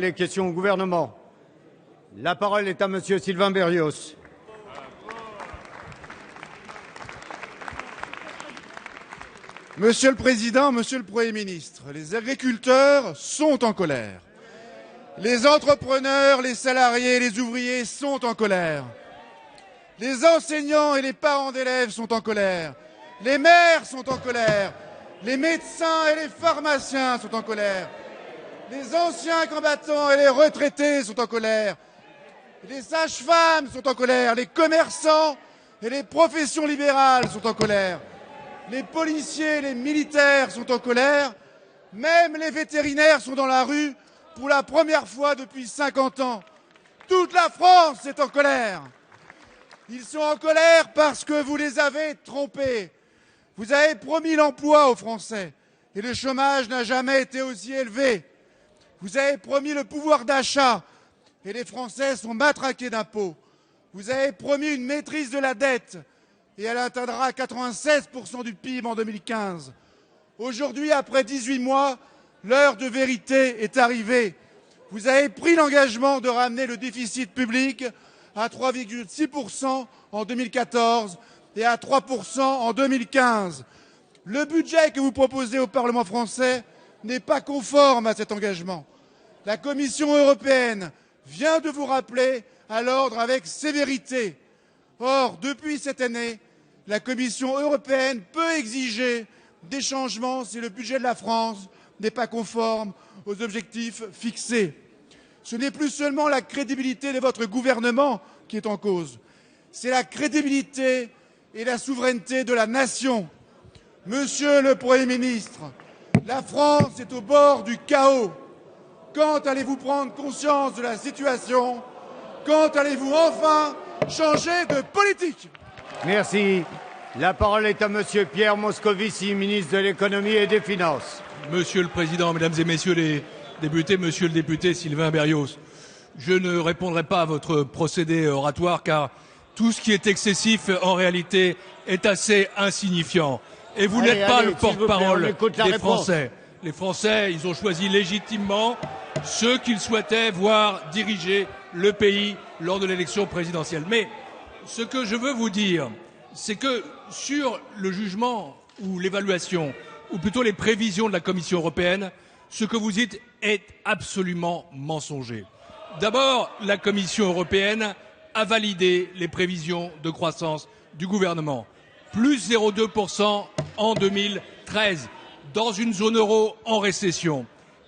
Les questions au gouvernement. La parole est à Monsieur Sylvain Berrios. Monsieur le Président, Monsieur le Premier ministre, les agriculteurs sont en colère. Les entrepreneurs, les salariés, les ouvriers sont en colère. Les enseignants et les parents d'élèves sont en colère. Les maires sont en colère. Les médecins et les pharmaciens sont en colère. Les anciens combattants et les retraités sont en colère. Les sages-femmes sont en colère. Les commerçants et les professions libérales sont en colère. Les policiers et les militaires sont en colère. Même les vétérinaires sont dans la rue pour la première fois depuis 50 ans. Toute la France est en colère. Ils sont en colère parce que vous les avez trompés. Vous avez promis l'emploi aux Français et le chômage n'a jamais été aussi élevé. Vous avez promis le pouvoir d'achat et les Français sont matraqués d'impôts. Vous avez promis une maîtrise de la dette et elle atteindra 96% du PIB en 2015. Aujourd'hui, après 18 mois, l'heure de vérité est arrivée. Vous avez pris l'engagement de ramener le déficit public à 3,6% en 2014 et à 3% en 2015. Le budget que vous proposez au Parlement français n'est pas conforme à cet engagement. La Commission européenne vient de vous rappeler à l'ordre avec sévérité. Or, depuis cette année, la Commission européenne peut exiger des changements si le budget de la France n'est pas conforme aux objectifs fixés. Ce n'est plus seulement la crédibilité de votre gouvernement qui est en cause, c'est la crédibilité et la souveraineté de la nation. Monsieur le Premier ministre, la France est au bord du chaos. Quand allez-vous prendre conscience de la situation? Quand allez-vous enfin changer de politique? Merci. La parole est à Monsieur Pierre Moscovici, ministre de l'Économie et des Finances. Monsieur le Président, Mesdames et Messieurs les députés, Monsieur le député Sylvain Berrios, je ne répondrai pas à votre procédé oratoire car tout ce qui est excessif en réalité est assez insignifiant. Et vous n'êtes pas le porte-parole des Français. Les Français, ils ont choisi légitimement ceux qu'ils souhaitaient voir diriger le pays lors de l'élection présidentielle. Mais ce que je veux vous dire, c'est que sur le jugement ou l'évaluation, ou plutôt les prévisions de la Commission européenne, ce que vous dites est absolument mensonger. D'abord, la Commission européenne a validé les prévisions de croissance du gouvernement. Plus 0,2% en 2013, dans une zone euro en récession.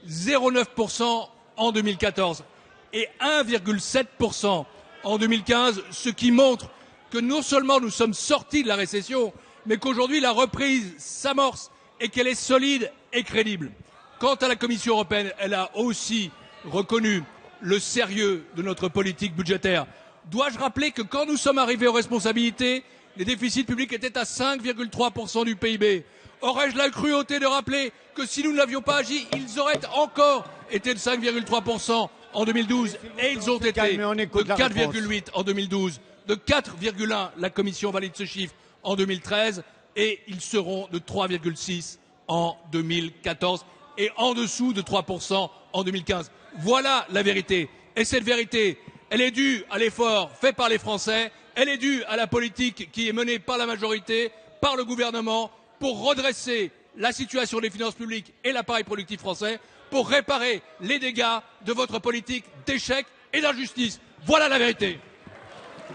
0,9% en 2014 et 1,7% en 2015, ce qui montre que non seulement nous sommes sortis de la récession, mais qu'aujourd'hui la reprise s'amorce et qu'elle est solide et crédible. Quant à la Commission européenne, elle a aussi reconnu le sérieux de notre politique budgétaire. Dois-je rappeler que quand nous sommes arrivés aux responsabilités, les déficits publics étaient à 5,3% du PIB. Aurais-je la cruauté de rappeler que si nous n'avions pas agi, ils auraient encore été de 5,3% en 2012 et ils ont été de 4,8% en 2012, de 4,1%, la Commission valide ce chiffre, en 2013 et ils seront de 3,6% en 2014 et en dessous de 3% en 2015. Voilà la vérité. Et cette vérité, elle est due à l'effort fait par les Français, elle est due à la politique qui est menée par la majorité, par le gouvernement, pour redresser la situation des finances publiques et l'appareil productif français, pour réparer les dégâts de votre politique d'échec et d'injustice. Voilà la vérité.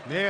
Merci.